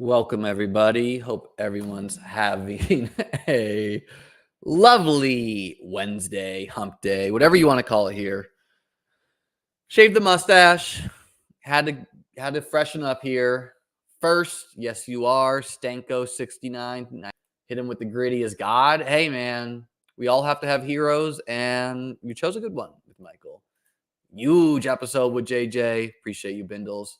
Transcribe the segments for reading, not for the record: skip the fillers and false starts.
Welcome, everybody. Hope everyone's having a lovely Wednesday, hump day, whatever you want to call it here. Shaved the mustache. Had to freshen up here. First, yes, you are. Stanko69. Hit him with the gritty as God. Hey, man, we all have to have heroes, and you chose a good one with Michael. Huge episode with JJ. Appreciate you, Bindles.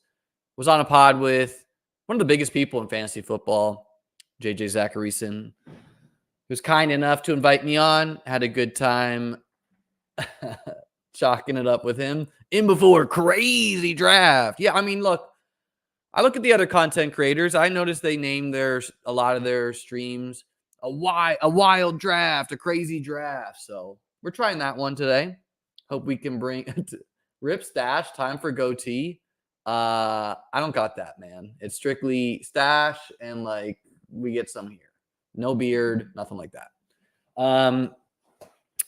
Was on a pod with one of the biggest people in fantasy football, JJ Zacharyson. He was kind enough to invite me on. Had a good time chalking it up with him in before CrAzY draft. Yeah, I mean, look, I look at the other content creators. I noticed they name a lot of their streams a wild draft, a crazy draft. So we're trying that one today. Hope we can bring Rip Stash, time for goatee. I don't got that, man. It's strictly stash and like we get some here. No beard, nothing like that.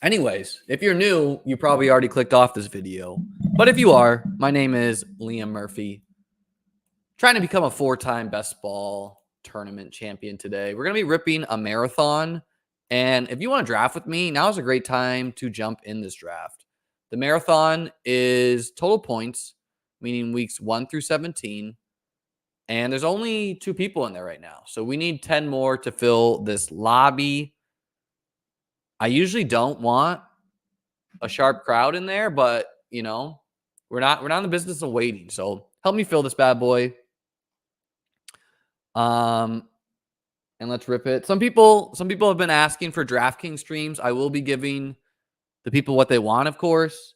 Anyways, if you're new, you probably already clicked off this video. But if you are, my name is Liam Murphy. Trying to become a 4-time best ball tournament champion today. We're going to be ripping a marathon. And if you want to draft with me, now is a great time to jump in this draft. The marathon is total points, meaning weeks 1 through 17. And there's only 2 people in there right now. So we need 10 more to fill this lobby. I usually don't want a sharp crowd in there, but you know, we're not in the business of waiting. So help me fill this bad boy. And let's rip it. Some people have been asking for DraftKings streams. I will be giving the people what they want, of course.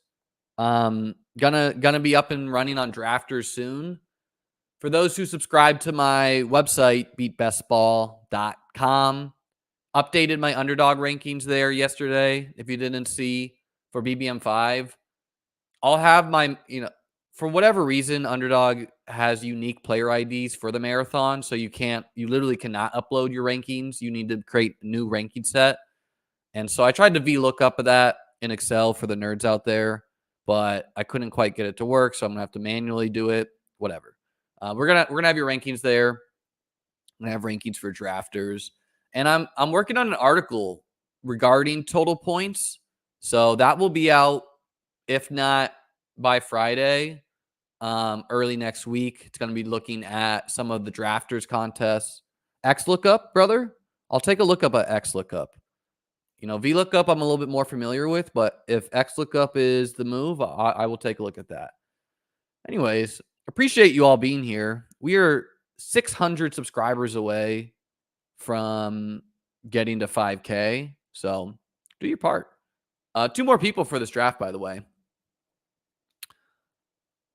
Gonna be up and running on Drafters soon. For those who subscribe to my website, beatbestball.com, updated my Underdog rankings there yesterday. If you didn't see, for BBM5, I'll have my, for whatever reason, Underdog has unique player IDs for the marathon. So you literally cannot upload your rankings. You need to create a new ranking set. And so I tried to VLOOKUP of that in Excel for the nerds out there, but I couldn't quite get it to work. So I'm gonna have to manually do it, whatever. We're gonna have your rankings there. I'm gonna have rankings for drafters. And I'm working on an article regarding total points. So that will be out, if not by Friday, early next week. It's going to be looking at some of the drafters contests. XLOOKUP, brother. I'll take a look up at XLOOKUP. VLOOKUP I'm a little bit more familiar with, but if XLOOKUP is the move, I will take a look at that. Anyways, appreciate you all being here. We are 600 subscribers away from getting to 5K. So do your part. 2 more people for this draft, by the way.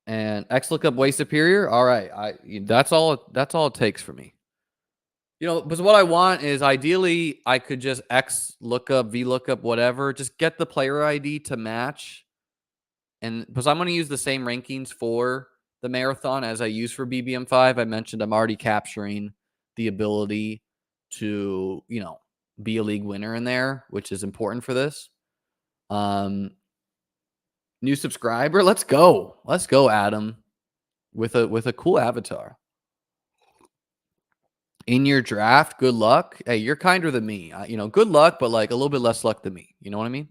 And XLOOKUP way superior. All right. That's all it takes for me. Because what I want is ideally I could just XLOOKUP, VLOOKUP, whatever. Just get the player ID to match. And because I'm going to use the same rankings for the marathon as I use for BBM5. I mentioned I'm already capturing the ability to, be a league winner in there, which is important for this. New subscriber. Let's go, Adam, with a cool avatar. In your draft, good luck. Hey, you're kinder than me. Good luck, but like a little bit less luck than me. You know what I mean?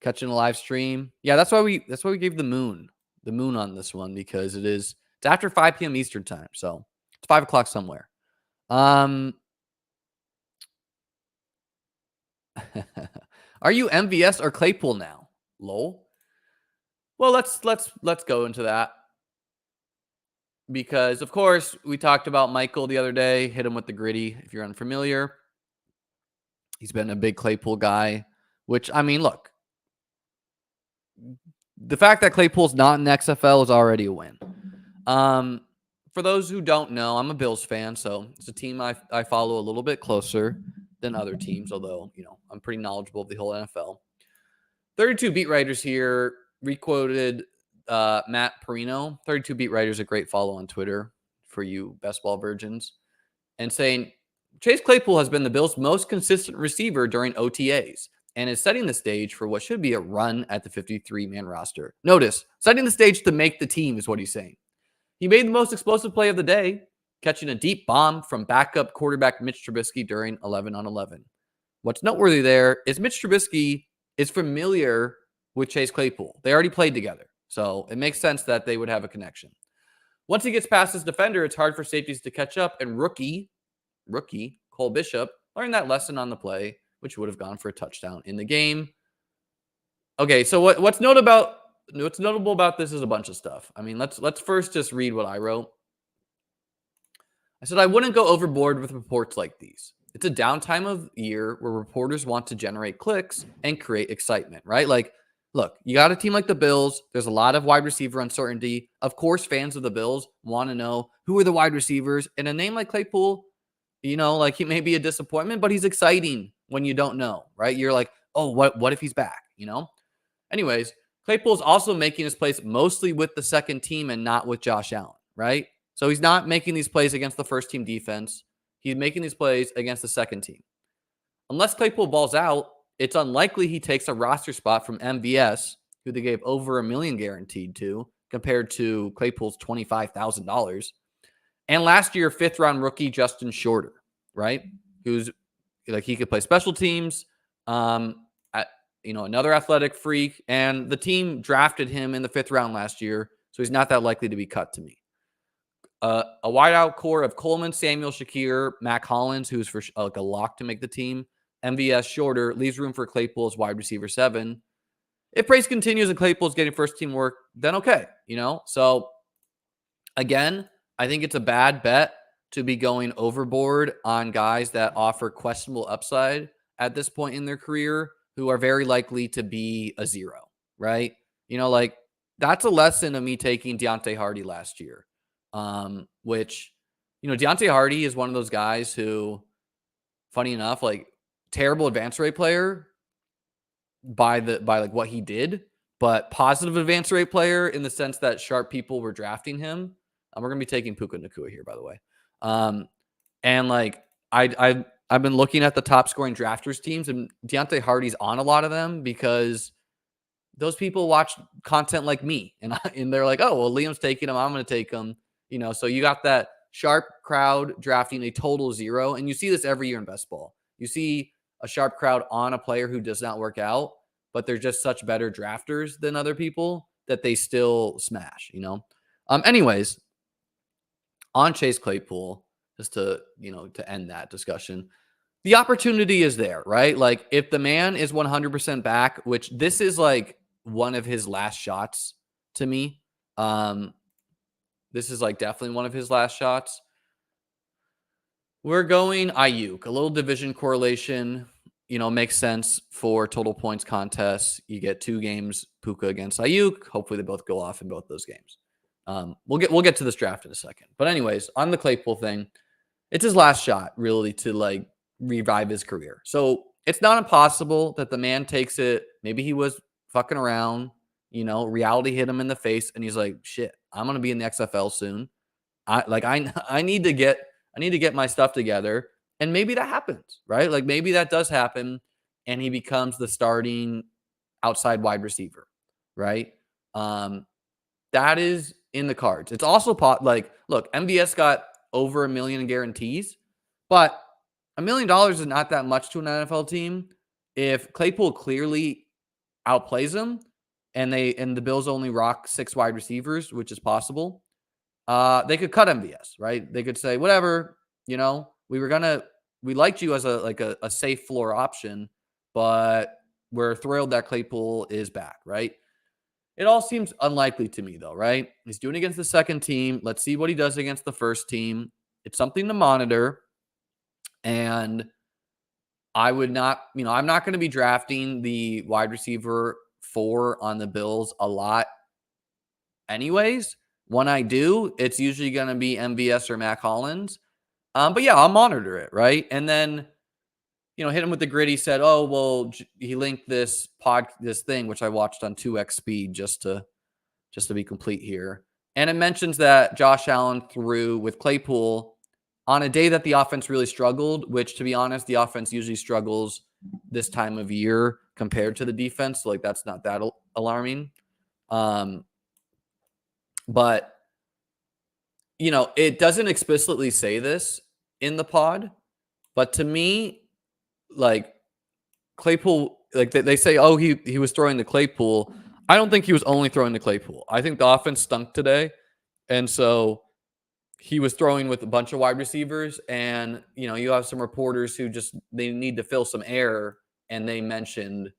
Catching a live stream. Yeah, that's why we gave the moon on this one, because it's after 5 p.m. Eastern time, so it's 5 o'clock somewhere. Are you MVS or Claypool now? Lol. Well, let's go into that, because of course we talked about Michael the other day. Hit him with the gritty. If you're unfamiliar, he's been a big Claypool guy. Which, I mean, look, the fact that Claypool's not in the XFL is already a win. For those who don't know, I'm a Bills fan, so it's a team I follow a little bit closer than other teams. Although I'm pretty knowledgeable of the whole NFL. 32 beat writers here requoted Matt Perino. 32 beat writers, a great follow on Twitter for you best ball virgins, and saying Chase Claypool has been the Bills' most consistent receiver during OTAs and is setting the stage for what should be a run at the 53-man roster. Notice, setting the stage to make the team is what he's saying. He made the most explosive play of the day catching a deep bomb from backup quarterback Mitch Trubisky during 11-on-11. What's noteworthy there is Mitch Trubisky is familiar with Chase Claypool. They already played together, so it makes sense that they would have a connection. Once he gets past his defender, it's hard for safeties to catch up, and rookie Cole Bishop learned that lesson on the play, which would have gone for a touchdown in the game. Okay, so what's notable about this is a bunch of stuff. I mean, let's first just read what I wrote. I said I wouldn't go overboard with reports like these. It's a downtime of year where reporters want to generate clicks and create excitement, right? Like, look, you got a team like the Bills. There's a lot of wide receiver uncertainty. Of course, fans of the Bills want to know who are the wide receivers. And a name like Claypool, like he may be a disappointment, but he's exciting when you don't know, right? You're like, oh, what if he's back, Anyways, Claypool's also making his plays mostly with the second team and not with Josh Allen, right? So he's not making these plays against the first team defense. He's making these plays against the second team. Unless Claypool balls out, it's unlikely he takes a roster spot from MVS, who they gave over $1 million guaranteed to, compared to Claypool's $25,000. And last year, 5th-round rookie Justin Shorter, right? Who's like he could play special teams. Another athletic freak, and the team drafted him in the 5th round last year, so he's not that likely to be cut to me. A wideout core of Coleman, Samuel, Shakir, Mac Hollins, who's for like a lock to make the team. MVS Shorter leaves room for Claypool as wide receiver 7. If Praise continues and Claypool's getting first team work, then okay, So again, I think it's a bad bet to be going overboard on guys that offer questionable upside at this point in their career, who are very likely to be a 0, right? That's a lesson of me taking Deontay Hardy last year, which, Deontay Hardy is one of those guys who, funny enough, like terrible advance rate player by like what he did, but positive advance rate player in the sense that sharp people were drafting him. We're going to be taking Puka Nacua here, by the way. And like, I've been looking at the top scoring drafters teams, and Deontay Hardy's on a lot of them because those people watch content like me, and they're like, oh, well, Liam's taking him, I'm going to take him. So you got that sharp crowd drafting a total 0, and you see this every year in best ball. You see a sharp crowd on a player who does not work out, but they're just such better drafters than other people that they still smash. Anyways, on Chase Claypool, just to end that discussion. The opportunity is there, right? Like if the man is 100% back, which this is like one of his last shots to me. This is like definitely one of his last shots. We're going Ayuk, a little division correlation, makes sense for total points contests. You get 2 games, Puka against Ayuk. Hopefully they both go off in both those games. We'll get to this draft in a second. But anyways, on the Claypool thing, it's his last shot really to like revive his career. So it's not impossible that the man takes it. Maybe he was fucking around, reality hit him in the face and he's like, shit, I'm going to be in the XFL soon. I need to get my stuff together. And maybe that happens, right? Like maybe that does happen and he becomes the starting outside wide receiver, right? That is in the cards. It's also look, MVS got over $1 million in guarantees, but $1 million is not that much to an NFL team. If Claypool clearly outplays him and the Bills only rock 6 wide receivers, which is possible, they could cut MVS, right? They could say, whatever, we liked you as a safe floor option, but we're thrilled that Claypool is back, right? It all seems unlikely to me, though, right? He's doing against the second team. Let's see what he does against the first team. It's something to monitor. And I would not, I'm not going to be drafting the wide receiver 4 on the Bills a lot anyways. When I do, it's usually going to be MVS or Mac Hollins. But yeah, I'll monitor it, right? And then, hit him with the grid. He said, oh, well, he linked this thing, which I watched on 2x speed just to be complete here. And it mentions that Josh Allen threw with Claypool on a day that the offense really struggled, which, to be honest, the offense usually struggles this time of year compared to the defense. So, that's not that alarming. But, it doesn't explicitly say this in the pod, but to me, like Claypool, like they say, oh, he was throwing to Claypool. I don't think he was only throwing to Claypool. I think the offense stunk today, and so he was throwing with a bunch of wide receivers. And you have some reporters who just they need to fill some air, and they mentioned,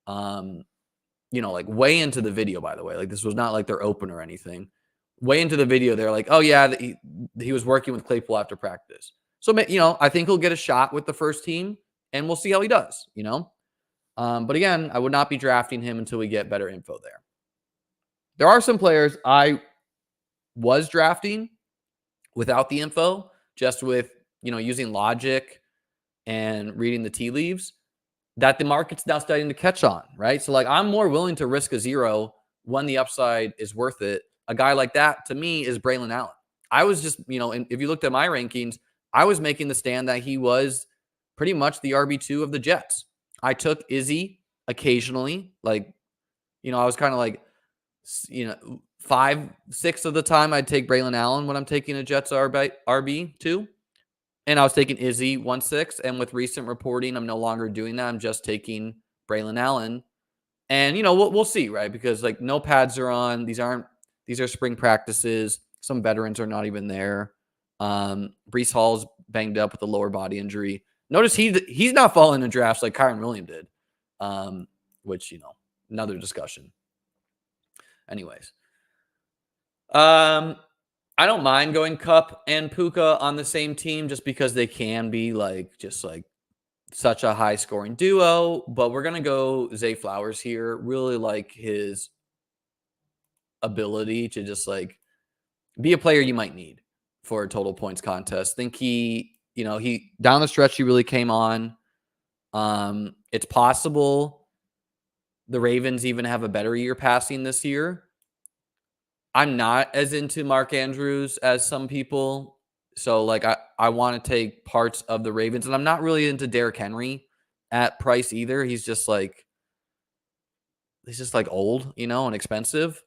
like way into the video. By the way, like this was not like their open or anything. Way into the video, they're like, oh yeah, he was working with Claypool after practice. So I think he'll get a shot with the first team, and we'll see how he does. But again, I would not be drafting him until we get better info there. There are some players I was drafting without the info, just with, using logic and reading the tea leaves, that the market's now starting to catch on, right? So, like, I'm more willing to risk a zero when the upside is worth it. A guy like that, to me, is Braylon Allen. I was just, and if you looked at my rankings, I was making the stand that he was pretty much the RB2 of the Jets. I took Izzy occasionally. Like, I was kind of like, 5, 6 of the time I'd take Braylon Allen when I'm taking a Jets RB2. And I was taking Izzy 1-6. And with recent reporting, I'm no longer doing that. I'm just taking Braylon Allen. And, we'll see, right? Because, like, no pads are on. These are spring practices. Some veterans are not even there. Breece Hall's banged up with a lower body injury. Notice he's not falling in drafts like Kyron Williams did, which, another discussion. Anyways, I don't mind going Cup and Puka on the same team just because they can be just such a high scoring duo. But we're gonna go Zay Flowers here. Really like his ability to just be a player you might need for a total points contest. Think he down the stretch he really came on. It's possible the Ravens even have a better year passing this year. I'm not as into Mark Andrews as some people. So I want to take parts of the Ravens, and I'm not really into Derrick Henry at price either. He's just old, and expensive.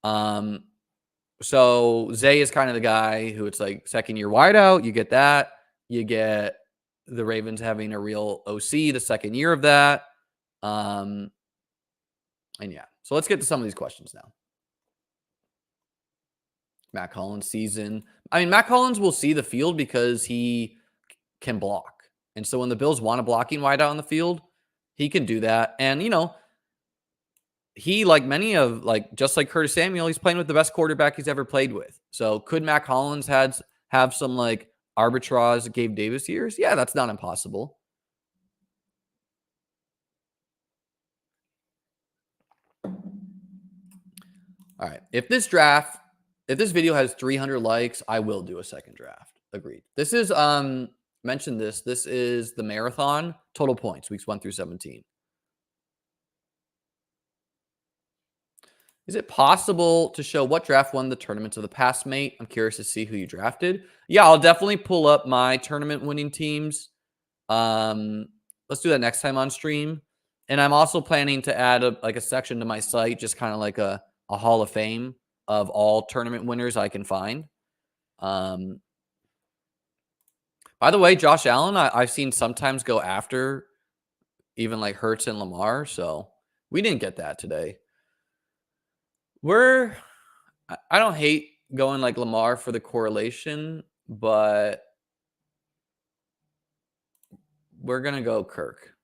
So Zay is kind of the guy who it's like second year wideout. You get that. You get the Ravens having a real OC the second year of that. And yeah, so let's get to some of these questions now. Matt Collins season. I mean, Matt Collins will see the field because he can block. And so when the Bills want a blocking wideout on the field, he can do that. And, he, like many of, just like Curtis Samuel, he's playing with the best quarterback he's ever played with. So could Matt Collins have some arbitrage Gabe Davis years? Yeah, that's not impossible. All right. If this video has 300 likes, I will do a second draft. Agreed. This is, mentioned this. This is the marathon total points, weeks 1 through 17. Is it possible to show what draft won the tournaments of the past, mate? I'm curious to see who you drafted. Yeah, I'll definitely pull up my tournament winning teams. Let's do that next time on stream. And I'm also planning to add a section to my site, just kind of like a Hall of Fame of all tournament winners I can find. By the way, Josh Allen, I've seen sometimes go after even Hurts and Lamar. So we didn't get that today. I don't hate going Lamar for the correlation, but we're going to go Kirk.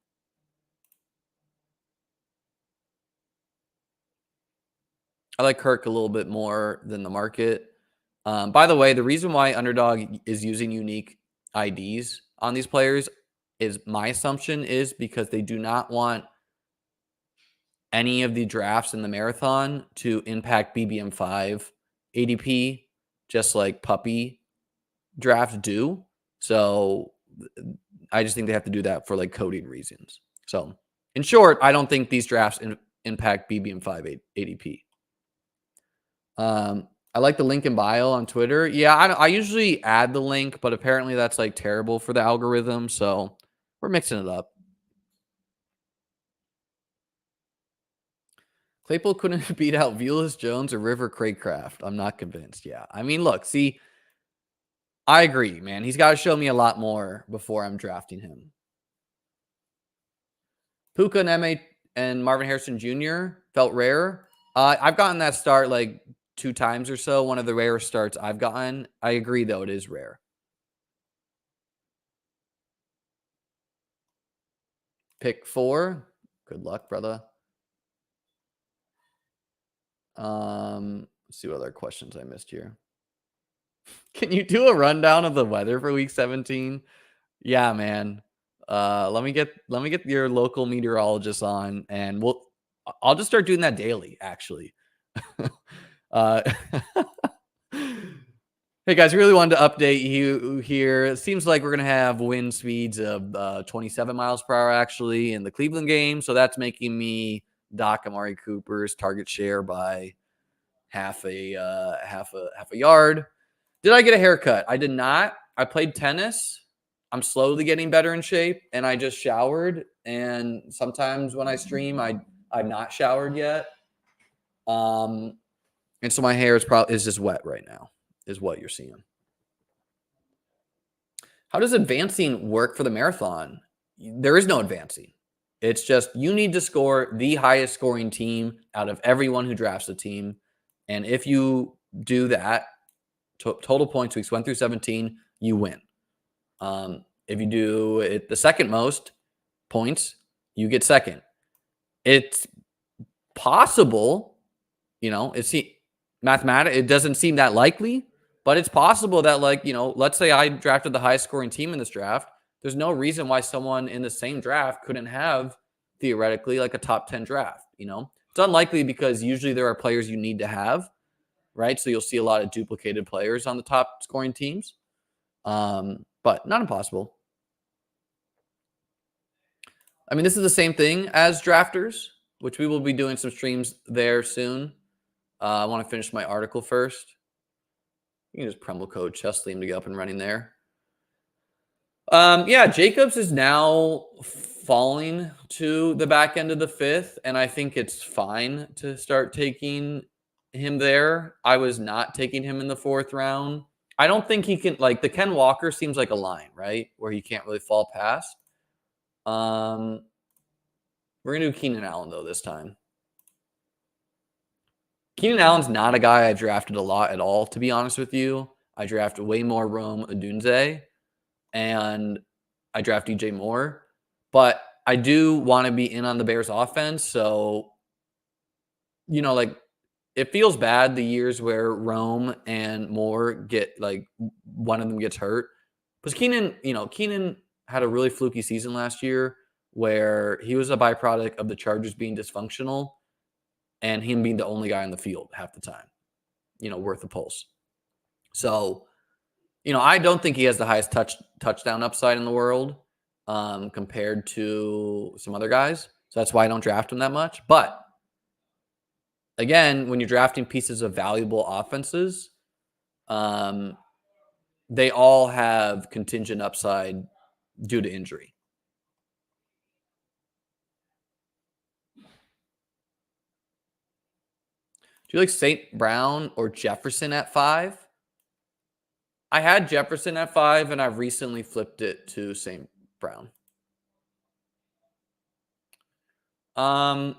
I like Kirk a little bit more than the market. By the way, the reason why Underdog is using unique IDs on these players is my assumption is because they do not want any of the drafts in the marathon to impact BBM5 ADP, just like puppy drafts do. So I just think they have to do that for coding reasons. So in short, I don't think these drafts impact BBM5 ADP. I like the link in bio on Twitter. Yeah, I usually add the link, but apparently that's terrible for the algorithm. So we're mixing it up. Claypool couldn't beat out Velus Jones or River Craycraft. I'm not convinced. Yeah. I mean, look, see, I agree, man. He's got to show me a lot more before I'm drafting him. Puka and and Marvin Harrison Jr. felt rare. I've gotten that start like 2 times or so. One of the rarest starts I've gotten. I agree, though, it is rare. Pick 4. Good luck, brother. Let's see what other questions I missed here. Can you do a rundown of the weather for week 17? Yeah, man. Let me get your local meteorologist on, and I'll just start doing that daily, actually. uh, hey guys, really wanted to update you here. It seems like we're gonna have wind speeds of 27 miles per hour actually in the Cleveland game, so that's making me dock Amari Cooper's target share by half a yard. Did I get a haircut? I did not. I played tennis. I'm slowly getting better in shape, and I just showered. And sometimes when I stream, I've not showered yet. And so my hair is just wet right now, is what you're seeing. How does advancing work for the marathon? There is no advancing. It's just you need to score the highest scoring team out of everyone who drafts the team. And if you do that, total points weeks 1 through 17, you win. If you do it the second most points, you get second. It's possible, it doesn't seem that likely, but it's possible that, let's say I drafted the highest scoring team in this draft. There's no reason why someone in the same draft couldn't have theoretically like a top 10 draft. It's unlikely because usually there are players you need to have, right? So you'll see a lot of duplicated players on the top scoring teams, but not impossible. I mean, this is the same thing as drafters, which we will be doing some streams there soon. I want to finish my article first. You can just promo code Chesley to get up and running there. Yeah, Jacobs is now falling to the back end of the 5th, and I think it's fine to start taking him there. I was not taking him in the 4th round. I don't think he can, the Ken Walker seems like a line, right? Where he can't really fall past. We're going to do Keenan Allen, though, this time. Keenan Allen's not a guy I drafted a lot at all, to be honest with you. I draft way more Rome Odunze, and I draft DJ Moore. But I do want to be in on the Bears offense, so, it feels bad the years where Rome and Moore get, one of them gets hurt. Because Keenan had a really fluky season last year where he was a byproduct of the Chargers being dysfunctional and him being the only guy on the field half the time, worth a pulse. So, I don't think he has the highest touchdown upside in the world compared to some other guys. So that's why I don't draft him that much. But again, when you're drafting pieces of valuable offenses, they all have contingent upside due to injury. Do you like St. Brown or Jefferson at 5? I had Jefferson at 5, and I've recently flipped it to St. Brown. So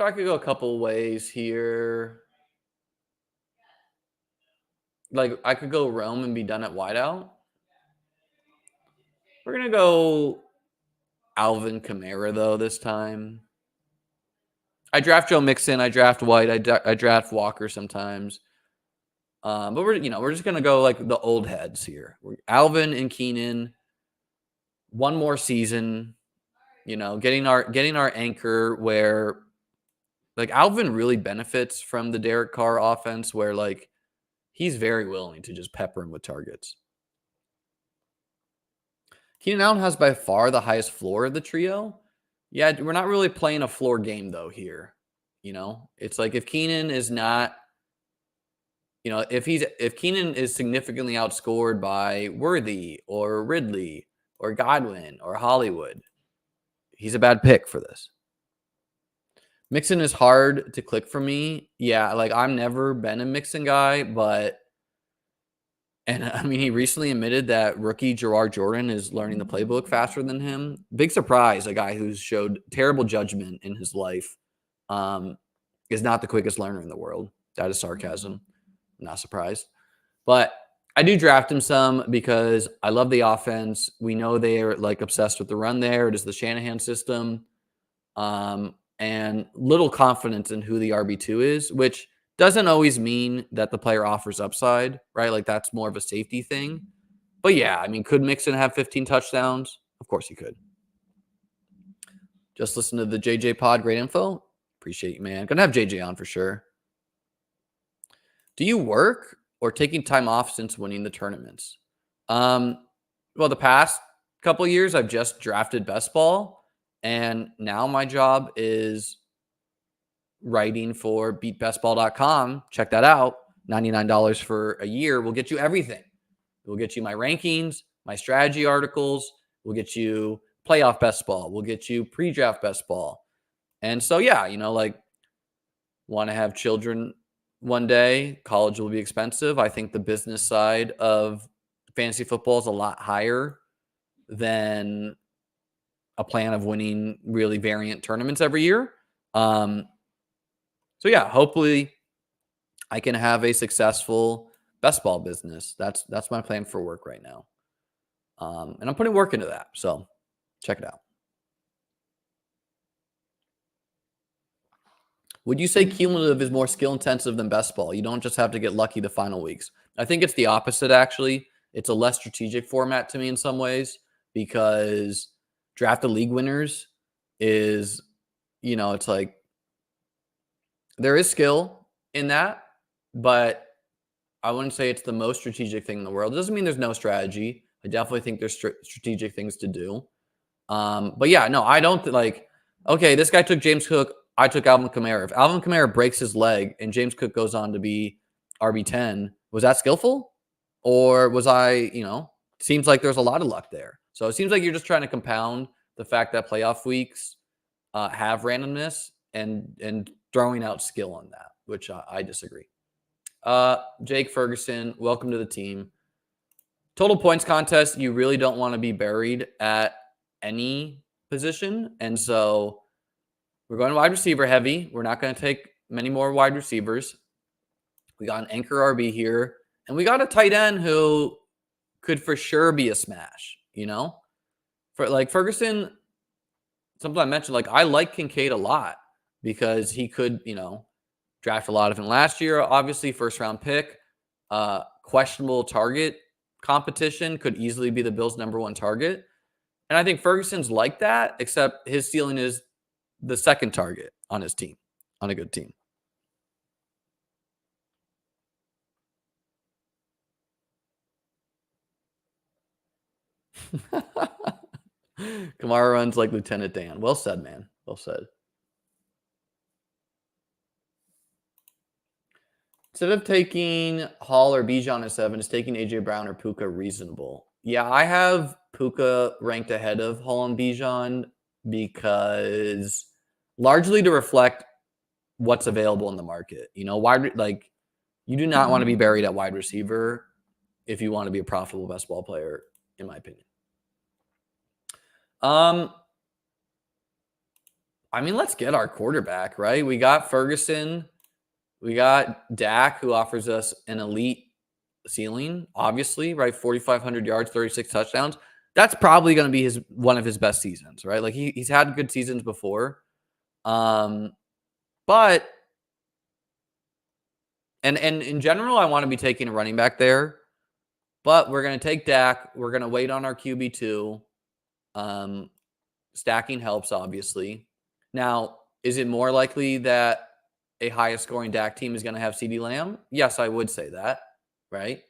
I could go a couple ways here. I could go Rome and be done at wideout. We're going to go Alvin Kamara, though, this time. I draft Joe Mixon. I draft White. I draft Walker sometimes. But we're just going to go the old heads here. Alvin and Keenan, one more season, getting our anchor where Alvin really benefits from the Derek Carr offense where he's very willing to just pepper him with targets. Keenan Allen has by far the highest floor of the trio. Yeah, we're not really playing a floor game though here. It's if Keenan is not, if Keenan is significantly outscored by Worthy or Ridley or Godwin or Hollywood, he's a bad pick for this. Mixon is hard to click for me. Yeah, like I've never been a Mixon guy, but and I mean he recently admitted that rookie Gerard Jordan is learning the playbook faster than him. Big surprise, a guy who's showed terrible judgment in his life um, is not the quickest learner in the world. That is sarcasm. Not surprised. But I do draft him some because I love the offense. We know they are like obsessed with the run there. It is the Shanahan system. And little confidence in who the RB2 is, which doesn't always mean that the player offers upside, right? Like that's more of a safety thing. But yeah, I mean, could Mixon have 15 touchdowns? Of course he could. Just listen to the JJ pod. Great info. Appreciate you, man. Gonna have JJ on for sure. Do you work or taking time off since winning the tournaments? Well, the past couple years, I've just drafted best ball, and now my job is writing for beatbestball.com. Check that out. $99 for a year will get you everything. We'll get you my rankings, my strategy articles. We'll get you playoff best ball. We'll get you pre-draft best ball. And so, yeah, like want to have children one day. College will be expensive. I think the business side of fantasy football is a lot higher than a plan of winning really variant tournaments every year. So yeah, hopefully I can have a successful best ball business. That's my plan for work right now. And I'm putting work into that. So check it out. Would you say cumulative is more skill intensive than best ball? You don't just have to get lucky the final weeks. I think it's the opposite, actually. It's a less strategic format to me in some ways because draft the league winners is, it's like there is skill in that, but I wouldn't say it's the most strategic thing in the world. It doesn't mean there's no strategy. I definitely think there's strategic things to do. But yeah, no, I don't okay, this guy took James Cook. I took Alvin Kamara. If Alvin Kamara breaks his leg and James Cook goes on to be RB10, was that skillful? Or was I, seems like there's a lot of luck there. So it seems like you're just trying to compound the fact that playoff weeks have randomness and throwing out skill on that, which I disagree. Jake Ferguson, welcome to the team. Total points contest, you really don't want to be buried at any position. And so we're going wide receiver heavy. We're not going to take many more wide receivers. We got an anchor RB here, and we got a tight end who could for sure be a smash, For like Ferguson, something I mentioned, I like Kincaid a lot because he could, draft a lot of him last year. Obviously, first round pick, questionable target competition, could easily be the Bills' number one target. And I think Ferguson's like that, except his ceiling is the second target on his team, on a good team. Kamara runs like Lieutenant Dan. Well said, man. Well said. Instead of taking Hall or Bijan at 7, is taking AJ Brown or Puka reasonable? Yeah, I have Puka ranked ahead of Hall and Bijan because largely to reflect what's available in the market. You do not want to be buried at wide receiver if you want to be a profitable best ball player, in my opinion. I mean, let's get our quarterback, right? We got Ferguson. We got Dak, who offers us an elite ceiling, obviously, right? 4,500 yards, 36 touchdowns. That's probably going to be one of his best seasons, right? Like he's had good seasons before. But and in general, I want to be taking a running back there. But we're going to take Dak. We're going to wait on our QB2. Stacking helps, obviously. Now, is it more likely that a highest scoring Dak team is going to have CeeDee Lamb? Yes, I would say that, right?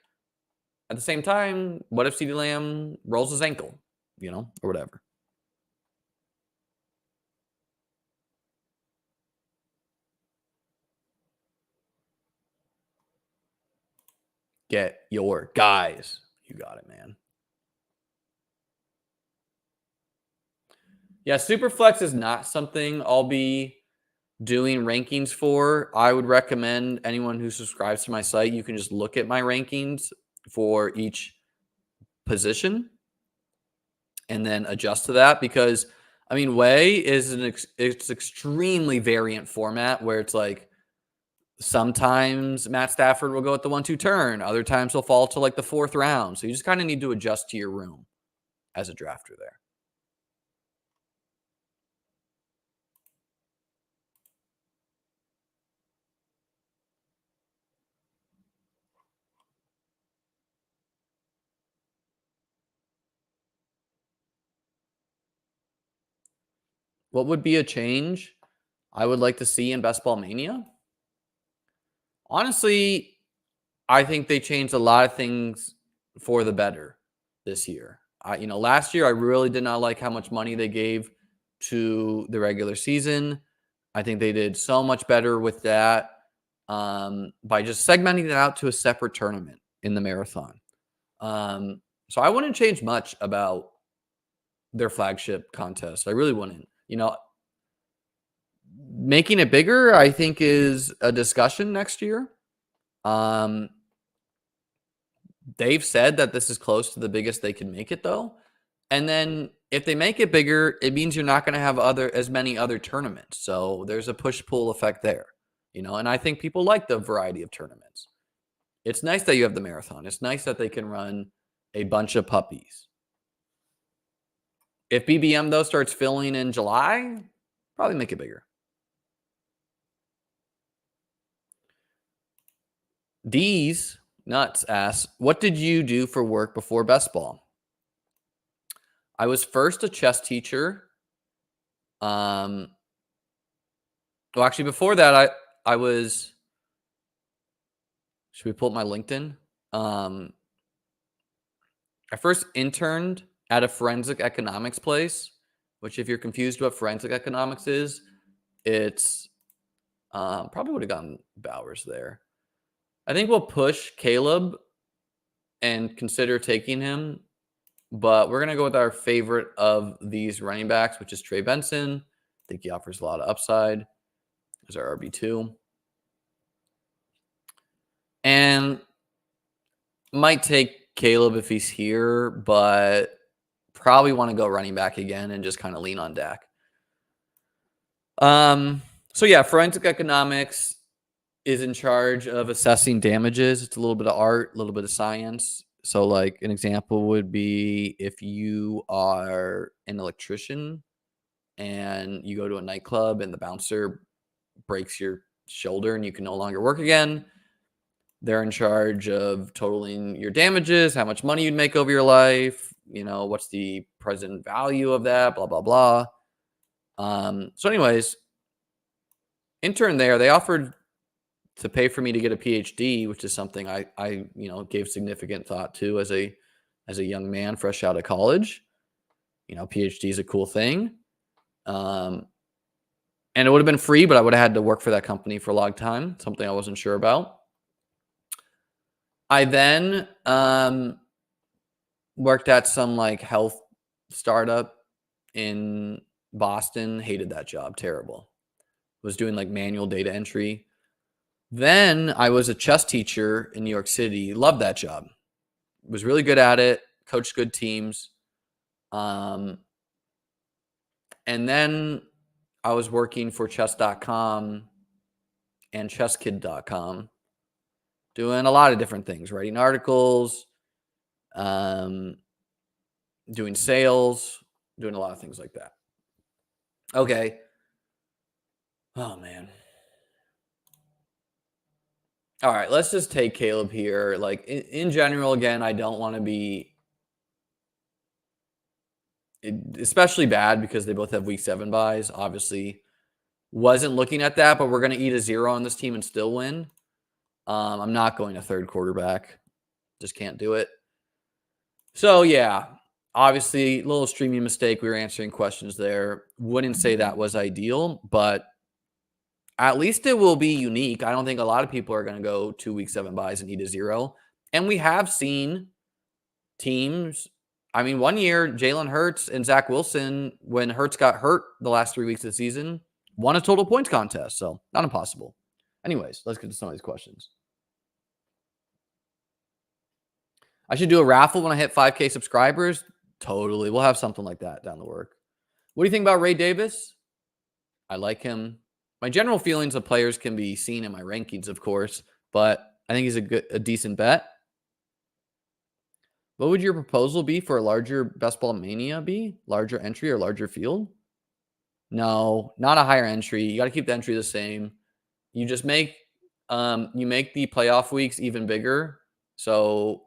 At the same time, what if CeeDee Lamb rolls his ankle, or whatever? Get your guys. You got it, man. Yeah, Superflex is not something I'll be doing rankings for. I would recommend anyone who subscribes to my site, you can just look at my rankings for each position and then adjust to that, because I mean, Way is it's extremely variant format where it's like sometimes Matt Stafford will go at the 1-2 turn, other times he'll fall to like the 4th round. So you just kind of need to adjust to your room as a drafter there. What would be a change I would like to see in Best Ball Mania? Honestly, I think they changed a lot of things for the better this year. Last year I really did not like how much money they gave to the regular season. I think they did so much better with that by just segmenting it out to a separate tournament in the marathon. So I wouldn't change much about their flagship contest. I really wouldn't. Making it bigger, I think, is a discussion next year. They've said that this is close to the biggest they can make it, though. And then if they make it bigger, it means you're not going to have as many other tournaments. So there's a push-pull effect there, and I think people like the variety of tournaments. It's nice that you have the marathon. It's nice that they can run a bunch of puppies. If BBM, though, starts filling in July, probably make it bigger. D's Nuts asks, what did you do for work before best ball? I was first a chess teacher. Well, actually, before that, I was. Should we pull up my LinkedIn? I first interned at a forensic economics place, which, if you're confused what forensic economics is, it's probably would have gotten Bowers there. I think we'll push Caleb and consider taking him, but we're going to go with our favorite of these running backs, which is Trey Benson. I think he offers a lot of upside as our RB2. And might take Caleb if he's here, but probably want to go running back again and just kind of lean on Dak. So yeah, forensic economics is in charge of assessing damages. It's a little bit of art, a little bit of science. So like an example would be if you are an electrician and you go to a nightclub and the bouncer breaks your shoulder and you can no longer work again. They're in charge of totaling your damages, how much money you'd make over your life, what's the present value of that, blah, blah, blah. So anyways, intern there, they offered to pay for me to get a PhD, which is something I gave significant thought to as a young man fresh out of college. PhD is a cool thing. And it would have been free, but I would have had to work for that company for a long time, something I wasn't sure about. I then worked at some like health startup in Boston. Hated that job. Terrible. Was doing like manual data entry. Then I was a chess teacher in New York City. Loved that job. Was really good at it. Coached good teams. And then I was working for chess.com and chesskid.com, doing a lot of different things, writing articles, doing sales, doing a lot of things like that. Okay. Oh, man. All right, let's just take Caleb here. Like in general, again, I don't want to be especially bad because they both have week 7 buys. Obviously, wasn't looking at that, but we're going to eat a 0 on this team and still win. I'm not going a third quarterback. Just can't do it. So, yeah, obviously, little streaming mistake. We were answering questions there. Wouldn't say that was ideal, but at least it will be unique. I don't think a lot of people are going to go 2 week 7 buys and eat a 0. And we have seen teams. I mean, one year, Jalen Hurts and Zach Wilson, when Hurts got hurt the last 3 weeks of the season, won a total points contest, so not impossible. Anyways, let's get to some of these questions. I should do a raffle when I hit 5K subscribers. Totally. We'll have something like that down the work. What do you think about Ray Davis? I like him. My general feelings of players can be seen in my rankings, of course, but I think he's a decent bet. What would your proposal be for a larger Best Ball Mania be? Larger entry or larger field? No, not a higher entry. You got to keep the entry the same. You just make the playoff weeks even bigger. So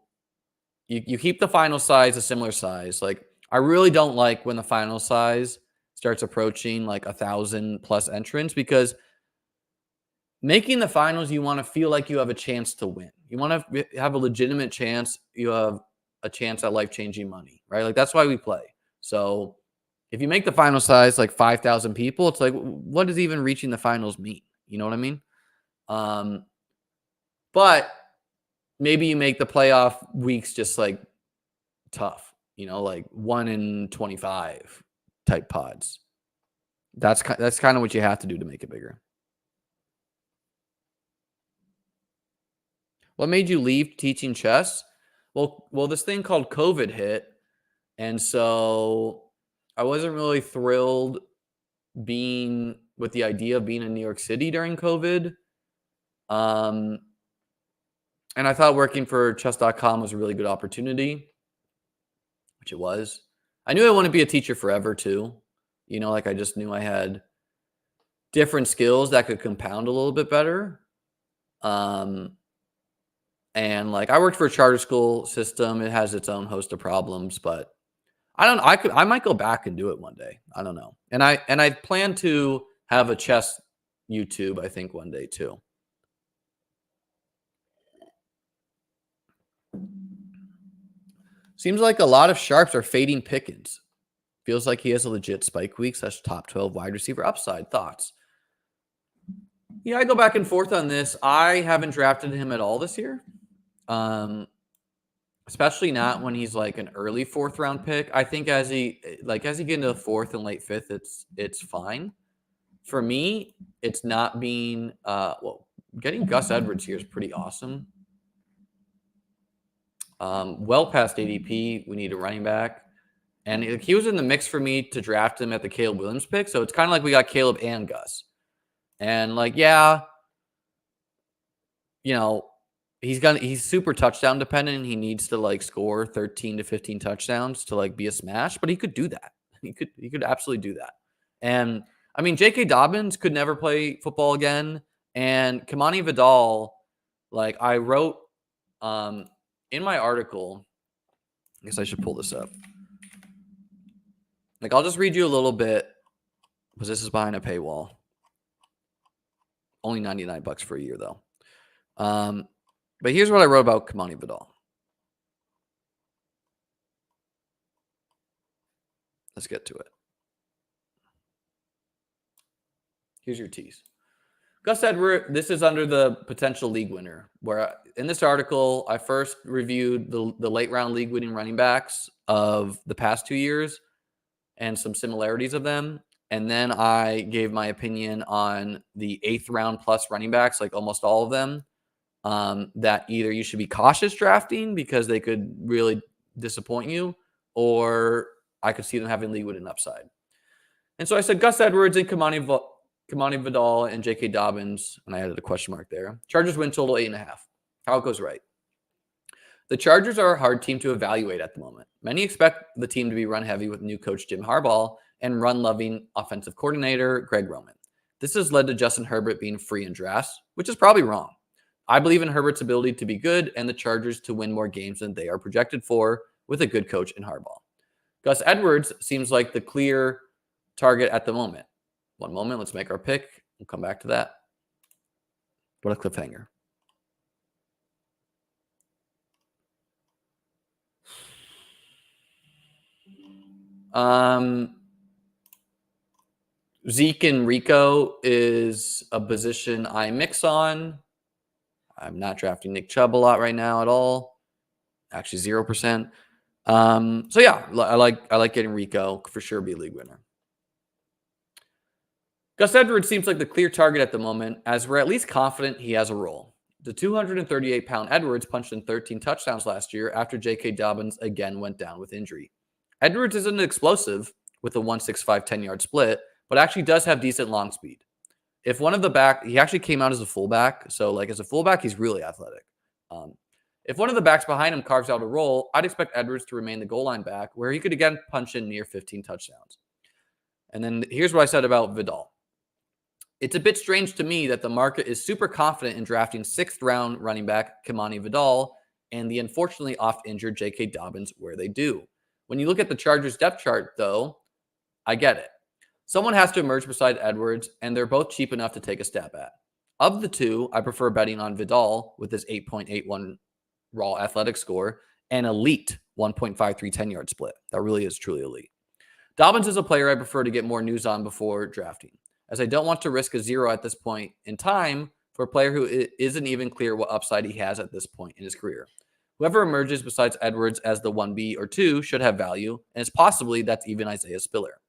you keep the final size a similar size. Like, I really don't like when the final size starts approaching like 1,000+ entrants, because making the finals, you want to feel like you have a chance to win. You want to have a legitimate chance. You have a chance at life-changing money, right? Like, that's why we play. So if you make the final size like 5,000 people, it's like, what does even reaching the finals mean? You know what I mean? But maybe you make the playoff weeks just like tough, like 1 in 25 type pods. That's kind of what you have to do to make it bigger. What made you leave teaching chess? Well, this thing called COVID hit, and so I wasn't really thrilled being with the idea of being in New York City during COVID. And I thought working for chess.com was a really good opportunity, which it was. I knew I wanted to be a teacher forever too. Like, I just knew I had different skills that could compound a little bit better. And like, I worked for a charter school system. It has its own host of problems, but I might go back and do it one day. I don't know. And I plan to have a chess YouTube, I think, one day too. Seems like a lot of sharps are fading Pickens. Feels like he has a legit spike week, such top 12 wide receiver upside. Thoughts? Yeah, I go back and forth on this. I haven't drafted him at all this year. Especially not when he's like an early 4th round pick. I think as he get into the 4th and late 5th, it's fine. For me, it's not being getting Gus Edwards here is pretty awesome. Well past ADP, we need a running back. And he was in the mix for me to draft him at the Caleb Williams pick. So it's kind of like we got Caleb and Gus. And like, yeah, he's super touchdown dependent, and he needs to like score 13 to 15 touchdowns to like be a smash, but he could do that. He could absolutely do that. And I mean, J.K. Dobbins could never play football again. And Kamani Vidal, like I wrote in my article, I guess I should pull this up. Like, I'll just read you a little bit, because this is behind a paywall. Only $99 for a year, though. But here's what I wrote about Kamani Vidal. Let's get to it. Here's your tease. Gus Edwards, this is under the potential league winner, where in this article, I first reviewed the late round league winning running backs of the past 2 years and some similarities of them. And then I gave my opinion on the 8th round plus running backs, like almost all of them, that either you should be cautious drafting because they could really disappoint you, or I could see them having league winning upside. And so I said Gus Edwards and Kamani Vidal and J.K. Dobbins, and I added a question mark there. Chargers win total 8.5. How it goes right. The Chargers are a hard team to evaluate at the moment. Many expect the team to be run heavy with new coach Jim Harbaugh and run-loving offensive coordinator Greg Roman. This has led to Justin Herbert being free in drafts, which is probably wrong. I believe in Herbert's ability to be good and the Chargers to win more games than they are projected for with a good coach in Harbaugh. Gus Edwards seems like the clear target at the moment. One moment, let's make our pick. We'll come back to that. What a cliffhanger. Zeke and Rico is a position I mix on. I'm not drafting Nick Chubb a lot right now at all. Actually, 0%. So yeah, I like getting Rico for sure. Be a league winner. Gus Edwards seems like the clear target at the moment, as we're at least confident he has a role. The 238-pound Edwards punched in 13 touchdowns last year after J.K. Dobbins again went down with injury. Edwards isn't explosive with a 1.65 10-yard split, but actually does have decent long speed. If one of the back, he actually came out as a fullback, so like as a fullback, he's really athletic. If one of the backs behind him carves out a role, I'd expect Edwards to remain the goal line back, where he could again punch in near 15 touchdowns. And then here's what I said about Vidal. It's a bit strange to me that the market is super confident in drafting 6th-round running back Kimani Vidal and the unfortunately oft-injured J.K. Dobbins where they do. When you look at the Chargers depth chart, though, I get it. Someone has to emerge beside Edwards, and they're both cheap enough to take a stab at. Of the two, I prefer betting on Vidal with his 8.81 raw athletic score and elite 1.53 10-yard split. That really is truly elite. Dobbins is a player I prefer to get more news on before drafting, as I don't want to risk a zero at this point in time for a player who isn't even clear what upside he has at this point in his career. Whoever emerges besides Edwards as the 1B or 2 should have value, and it's possibly that's even Isaiah Spiller.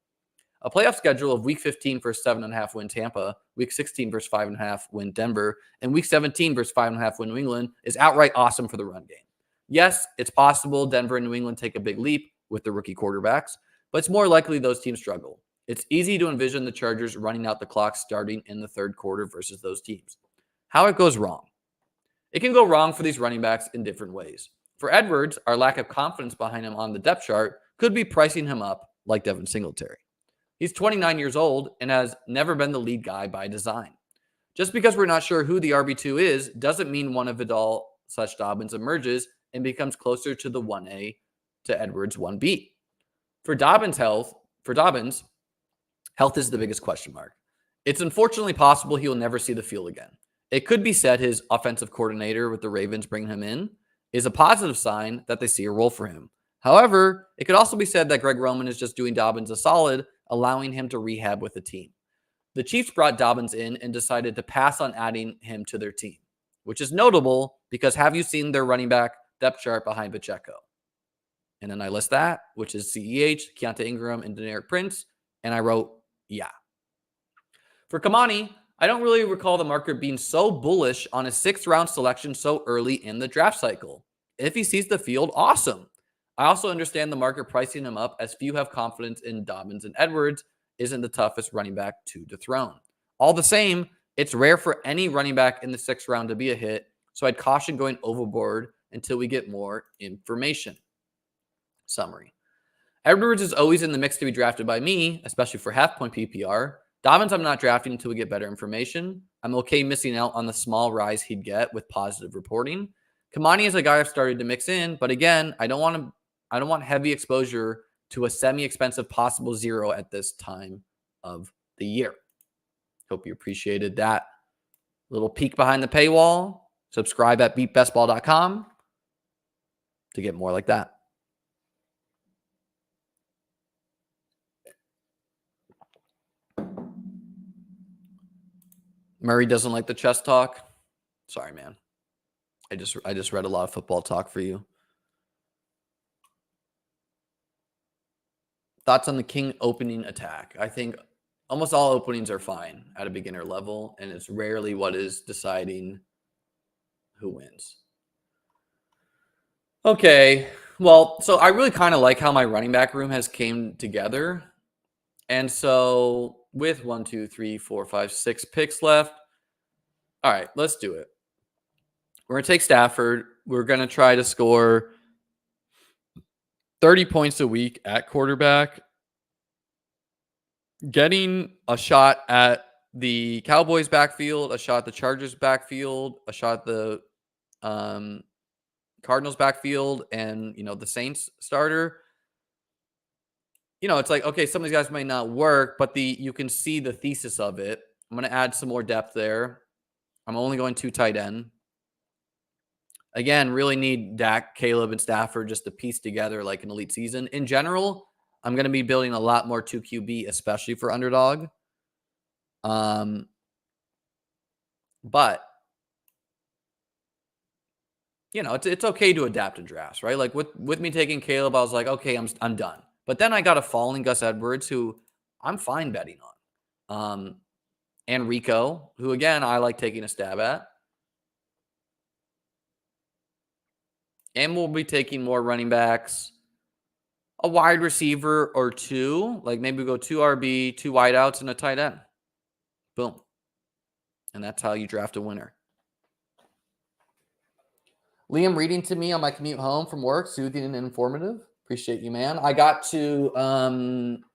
A playoff schedule of Week 15 versus 7.5 win Tampa, Week 16 versus 5.5 win Denver, and Week 17 versus 5.5 win New England is outright awesome for the run game. Yes, it's possible Denver and New England take a big leap with the rookie quarterbacks, but it's more likely those teams struggle. It's easy to envision the Chargers running out the clock starting in the third quarter versus those teams. How it goes wrong. It can go wrong for these running backs in different ways. For Edwards, our lack of confidence behind him on the depth chart could be pricing him up like Devin Singletary. He's 29 years old and has never been the lead guy by design. Just because we're not sure who the RB2 is doesn't mean one of Vidal/Dobbins emerges and becomes closer to the 1A to Edwards 1B. For Dobbins, health is the biggest question mark. It's unfortunately possible he will never see the field again. It could be said his offensive coordinator with the Ravens bringing him in is a positive sign that they see a role for him. However, it could also be said that Greg Roman is just doing Dobbins a solid, allowing him to rehab with the team. The Chiefs brought Dobbins in and decided to pass on adding him to their team, which is notable because have you seen their running back depth chart behind Pacheco? And then I list that, which is CEH, Keontae Ingram, and Deneric Prince, and I wrote, yeah. For Kimani, I don't really recall the market being so bullish on a 6th-round selection so early in the draft cycle. If he sees the field, awesome. I also understand the market pricing him up as few have confidence in Dobbins, and Edwards isn't the toughest running back to dethrone. All the same, it's rare for any running back in the 6th round to be a hit, so I'd caution going overboard until we get more information. Summary. Edwards is always in the mix to be drafted by me, especially for half-point PPR. Dobbins I'm not drafting until we get better information. I'm okay missing out on the small rise he'd get with positive reporting. Kimani is a guy I've started to mix in, but again, I don't want heavy exposure to a semi-expensive possible zero at this time of the year. Hope you appreciated that little peek behind the paywall. Subscribe at beatbestball.com to get more like that. Murray doesn't like the chess talk. Sorry, man. I just read a lot of football talk for you. Thoughts on the King opening attack? I think almost all openings are fine at a beginner level, and it's rarely what is deciding who wins. Okay, well, so I really kind of like how my running back room has came together. And so with 1, 2, 3, 4, 5, 6 picks left, all right, let's do it. We're going to take Stafford. We're going to try to score 30 points a week at quarterback. Getting a shot at the Cowboys backfield, a shot at the Chargers backfield, a shot at the Cardinals backfield, and, the Saints starter. It's like, okay, some of these guys might not work, but you can see the thesis of it. I'm going to add some more depth there. I'm only going 2 tight end. Again, really need Dak, Caleb, and Stafford just to piece together like an elite season. In general, I'm going to be building a lot more 2 QB, especially for Underdog. But it's okay to adapt in drafts, right? Like with me taking Caleb, I was like, okay, I'm done. But then I got a falling Gus Edwards, who I'm fine betting on. and Rico, who again I like taking a stab at. And we'll be taking more running backs, a wide receiver or two. Like maybe we go 2 RB, 2 wideouts, and a tight end. Boom. And that's how you draft a winner. Liam reading to me on my commute home from work, soothing and informative. Appreciate you, man. I got to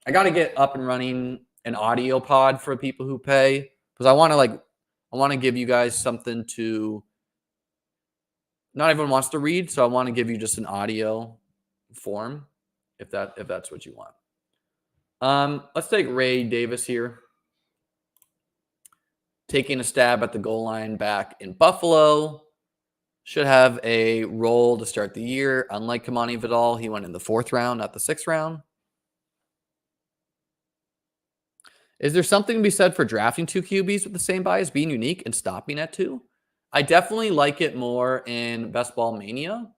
get up and running an audio pod for people who pay because I want to give you guys something to. Not everyone wants to read, so I want to give you just an audio form, if that's what you want. Let's take Ray Davis here. Taking a stab at the goal line back in Buffalo. Should have a role to start the year. Unlike Kamani Vidal, he went in the 4th round, not the 6th round. Is there something to be said for drafting 2 QBs with the same bias, being unique and stopping at 2? I definitely like it more in Best Ball Mania,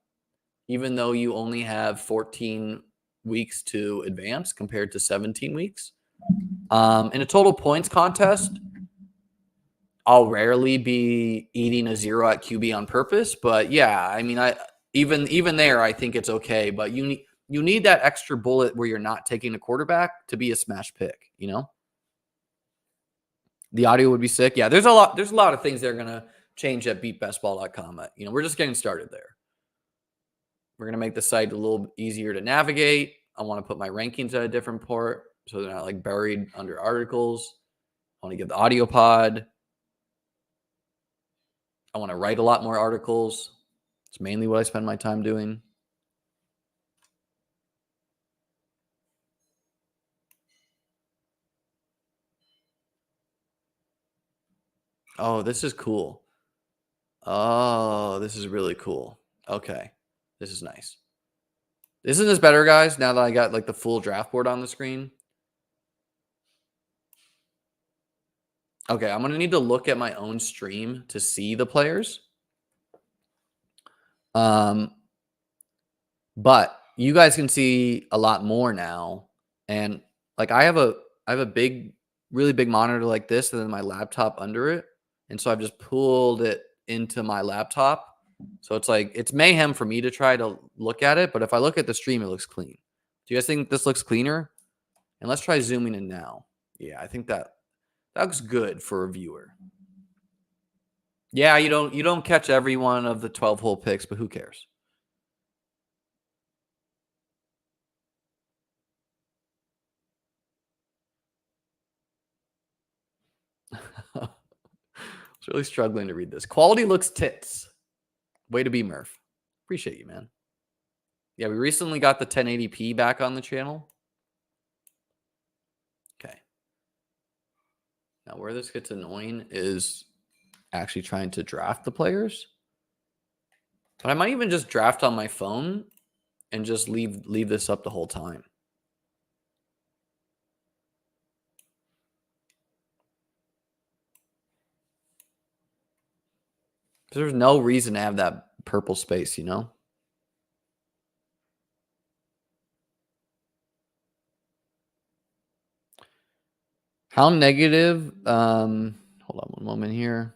even though you only have 14 weeks to advance compared to 17 weeks. In a total points contest, I'll rarely be eating a 0 at QB on purpose, but yeah, I mean, even there, I think it's okay. But you need that extra bullet where you're not taking a quarterback to be a smash pick. You know, the audio would be sick. Yeah, there's a lot of things that are gonna change at beatbestball.com. You know, we're just getting started there. We're gonna make the site a little easier to navigate. I want to put my rankings at a different port so they're not like buried under articles. I want to give the audio pod. I want to write a lot more articles. It's mainly what I spend my time doing. Oh, this is cool. Oh, this is really cool. Okay. This is nice. Isn't this better, guys, now that I got like the full draft board on the screen? Okay, I'm going to need to look at my own stream to see the players. But you guys can see a lot more now. And like I have a really big monitor like this and then my laptop under it. And so I've just pulled it into my laptop. So it's like it's mayhem for me to try to look at it, but if I look at the stream, it looks clean. Do you guys think this looks cleaner? And let's try zooming in now. Yeah, I think that looks good for a viewer. Yeah, you don't catch every one of the 12-hole picks, but who cares? I was really struggling to read this. Quality looks tits. Way to be, Murph. Appreciate you, man. Yeah, we recently got the 1080p back on the channel. Okay. Now, where this gets annoying is actually trying to draft the players. But I might even just draft on my phone and just leave this up the whole time. There's no reason to have that purple space, you know? How negative? Hold on one moment here.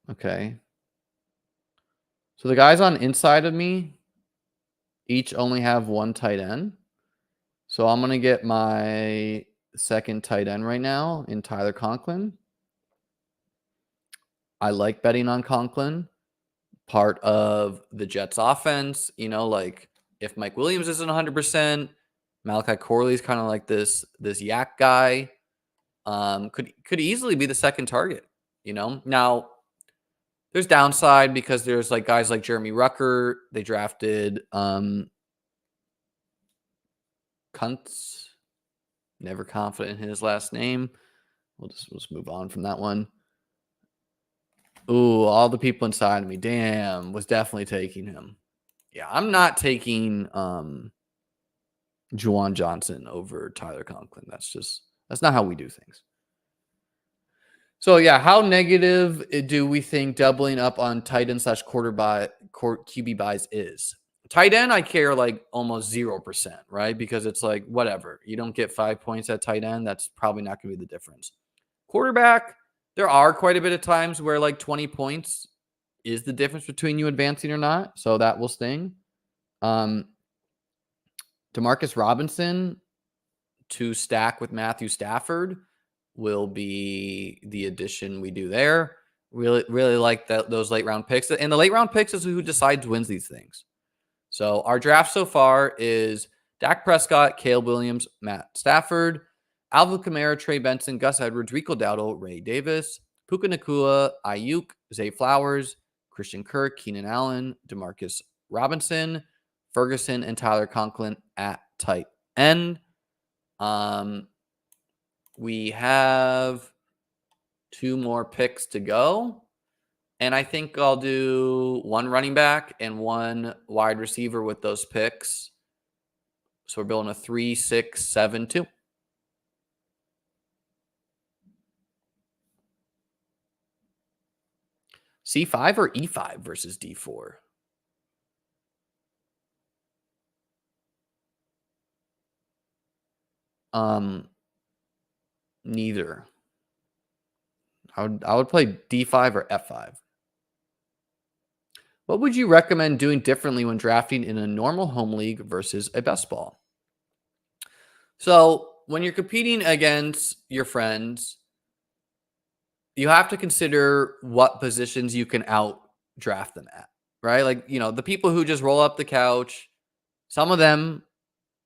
Okay. So the guys on inside of me each only have 1 tight end. So I'm going to get my second tight end right now in Tyler Conklin. I like betting on Conklin. Part of the Jets offense, you know, like if Mike Williams isn't 100%, Malachi Corley is kind of like this yak guy. Could easily be the second target, you know. Now there's downside because there's like guys like Jeremy Rucker. They drafted Kuntz. Never confident in his last name. We'll just move on from that one. Ooh, all the people inside of me. Damn, was definitely taking him. Yeah, I'm not taking Juwan Johnson over Tyler Conklin. That's not how we do things. So yeah, how negative do we think doubling up on tight end / QB buys is? Tight end, I care like almost 0%, right? Because it's like, whatever. You don't get 5 points at tight end. That's probably not going to be the difference. Quarterback, there are quite a bit of times where like 20 points is the difference between you advancing or not. So that will sting. Demarcus Robinson to stack with Matthew Stafford will be the addition we do there. Really like those late round picks. And the late round picks is who decides wins these things. So our draft so far is Dak Prescott, Caleb Williams, Matt Stafford, Alvin Kamara, Trey Benson, Gus Edwards, Rico Dowdle, Ray Davis, Puka Nacua, Ayuk, Zay Flowers, Christian Kirk, Keenan Allen, Demarcus Robinson, Ferguson, and Tyler Conklin at tight end. We have 2 more picks to go. And I think I'll do 1 running back and 1 wide receiver with those picks. So we're building a 3-6-7-2. C5 or E5 versus D4? Neither. I would play D5 or F5. What would you recommend doing differently when drafting in a normal home league versus a best ball? So when you're competing against your friends, you have to consider what positions you can out draft them at, right? Like, the people who just roll up the couch, some of them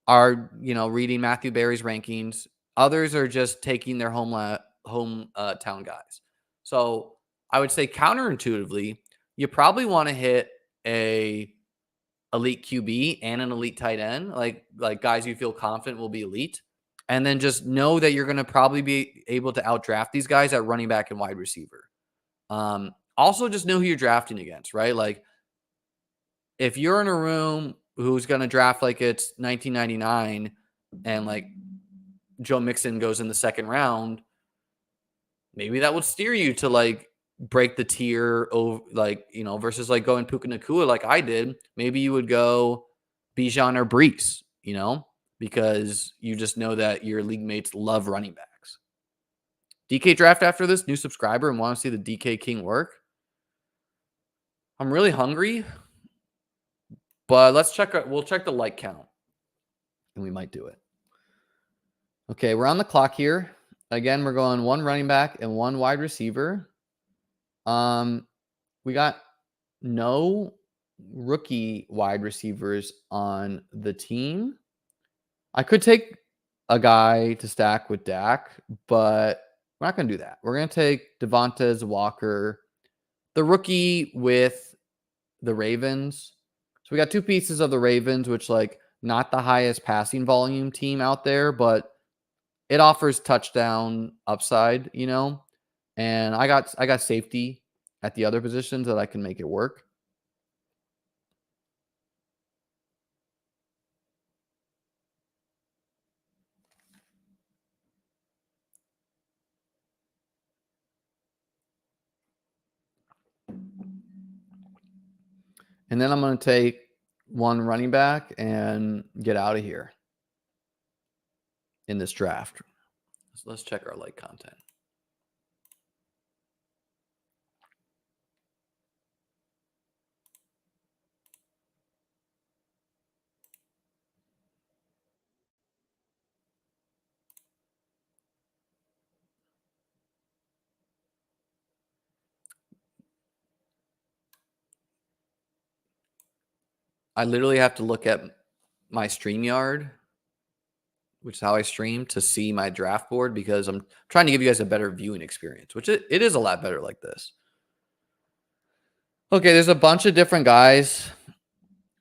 are, reading Matthew Berry's rankings. Others are just taking their hometown guys. So I would say counterintuitively, you probably want to hit a elite QB and an elite tight end, like guys you feel confident will be elite. And then just know that you're going to probably be able to outdraft these guys at running back and wide receiver. Also, just know who you're drafting against, right? Like, if you're in a room who's going to draft like it's 1999 and like Joe Mixon goes in the second round, maybe that would steer you to like break the tier over, versus like going Puka Nacua like I did. Maybe you would go Bijan or Brees, because you just know that your league mates love running backs. DK draft after this, new subscriber, and want to see the DK King work. I'm really hungry, but we'll check the like count, and we might do it. Okay, we're on the clock here. Again, we're going 1 running back and 1 wide receiver. We got no rookie wide receivers on the team. I could take a guy to stack with Dak, but we're not going to do that. We're going to take Devontae Walker, the rookie with the Ravens. So we got 2 pieces of the Ravens, which like not the highest passing volume team out there, but it offers touchdown upside, and I got safety at the other positions that I can make it work. And then I'm going to take 1 running back and get out of here in this draft. So let's check our like content. I literally have to look at my StreamYard, which is how I stream, to see my draft board because I'm trying to give you guys a better viewing experience, which it is a lot better like this. Okay, there's a bunch of different guys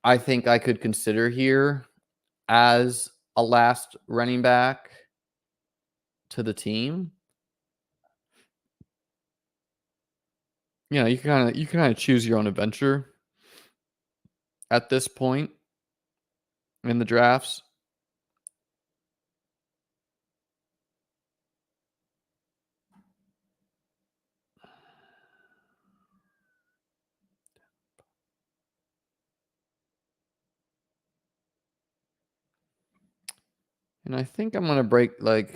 I think I could consider here as a last running back to the team. You kind of choose your own adventure at this point in the drafts. And I think I'm gonna break I'm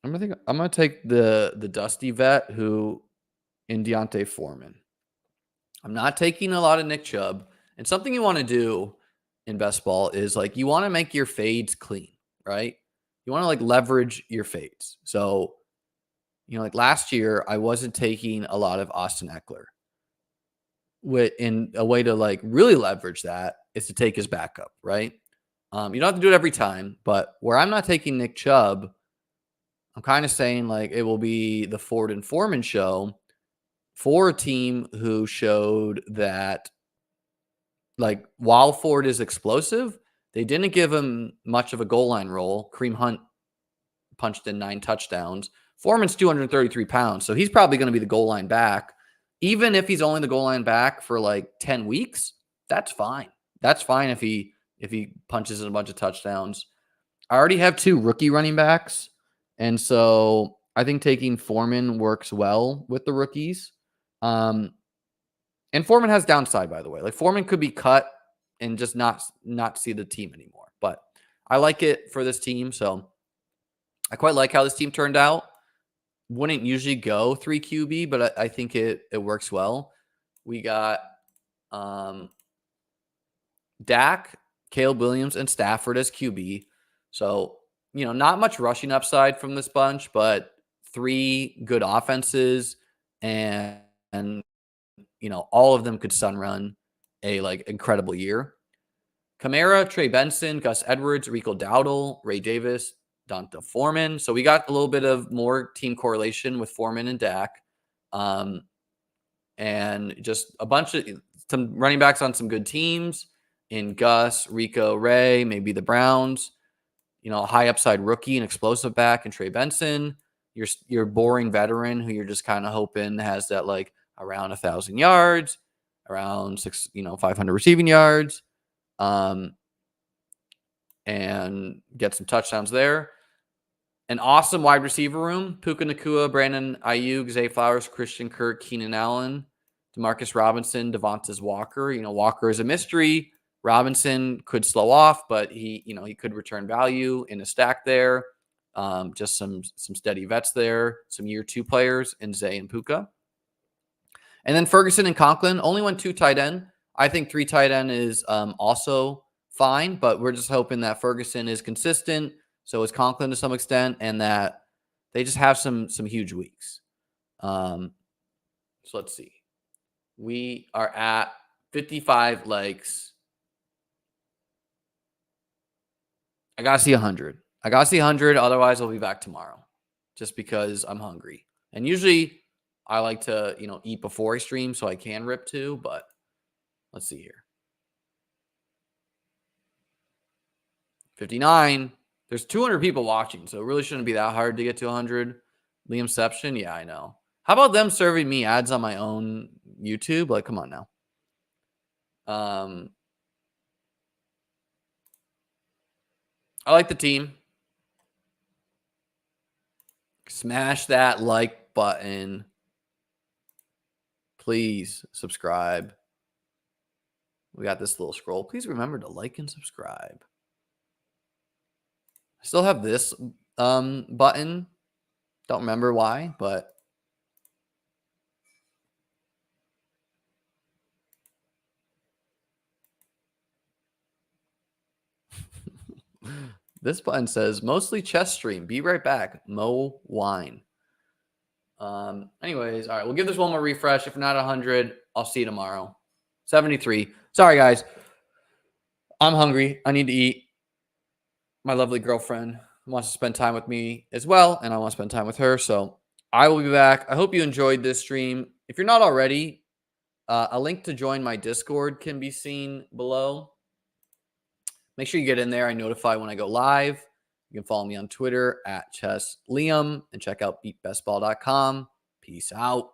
gonna take the dusty vet who in Deontay Foreman. I'm not taking a lot of Nick Chubb. And something you want to do in best ball is like you want to make your fades clean, right? You want to like leverage your fades. So, like last year, I wasn't taking a lot of Austin Eckler. In a way to like really leverage that is to take his backup, right? You don't have to do it every time, but where I'm not taking Nick Chubb, I'm kind of saying like it will be the Ford and Foreman show for a team who showed that like while Ford is explosive, they didn't give him much of a goal line role. Kareem Hunt punched in 9 touchdowns. Foreman's 233 pounds, so he's probably going to be the goal line back. Even if he's only the goal line back for like 10 weeks, that's fine. That's fine if he punches in a bunch of touchdowns. I already have 2 rookie running backs, and so I think taking Foreman works well with the rookies. And Foreman has downside, by the way. Like Foreman could be cut and just not see the team anymore. But I like it for this team, so I quite like how this team turned out. Wouldn't usually go 3 QB, but I think it works well. We got Dak, Caleb Williams, and Stafford as QB. So, not much rushing upside from this bunch, but 3 good offenses and all of them could sun run a like incredible year. Kamara, Trey Benson, Gus Edwards, Rico Dowdle, Ray Davis, Donta Foreman. So we got a little bit of more team correlation with Foreman and Dak. And just a bunch of some running backs on some good teams in Gus, Rico, Ray, maybe the Browns, a high upside rookie and explosive back and Trey Benson, your boring veteran who you're just kind of hoping has that like around 1,000 yards, around 500 receiving yards, and get some touchdowns there. An awesome wide receiver room: Puka Nacua, Brandon Ayuk, Zay Flowers, Christian Kirk, Keenan Allen, Demarcus Robinson, Devontae Walker. Walker is a mystery. Robinson could slow off, but he could return value in a stack there. Just some steady vets there, some year 2 players in Zay and Puka. And then Ferguson and Conklin only went 2 tight end. I think 3 tight end is also fine, but we're just hoping that Ferguson is consistent. So is Conklin to some extent, and that they just have some huge weeks. So let's see. We are at 55 likes. I got to see 100. Otherwise, I'll be back tomorrow just because I'm hungry. And usually I like to, eat before I stream so I can rip too, but let's see here. 59. There's 200 people watching, so it really shouldn't be that hard to get to 100. Liamception, yeah, I know. How about them serving me ads on my own YouTube? Like, come on now. I like the team. Smash that like button. Please subscribe. We got this little scroll. Please remember to like and subscribe. I still have this button. Don't remember why, but this button says mostly chess stream. Be right back. Mo wine. Anyways, all right, we'll give this one more refresh. If not 100, I'll see you tomorrow. 73. Sorry, guys. I'm hungry. I need to eat. My lovely girlfriend wants to spend time with me as well, and I want to spend time with her. So I will be back. I hope you enjoyed this stream. If you're not already, a link to join my Discord can be seen below. Make sure you get in there. I notify when I go live. You can follow me on Twitter at ChessLiam and check out beatbestball.com. Peace out.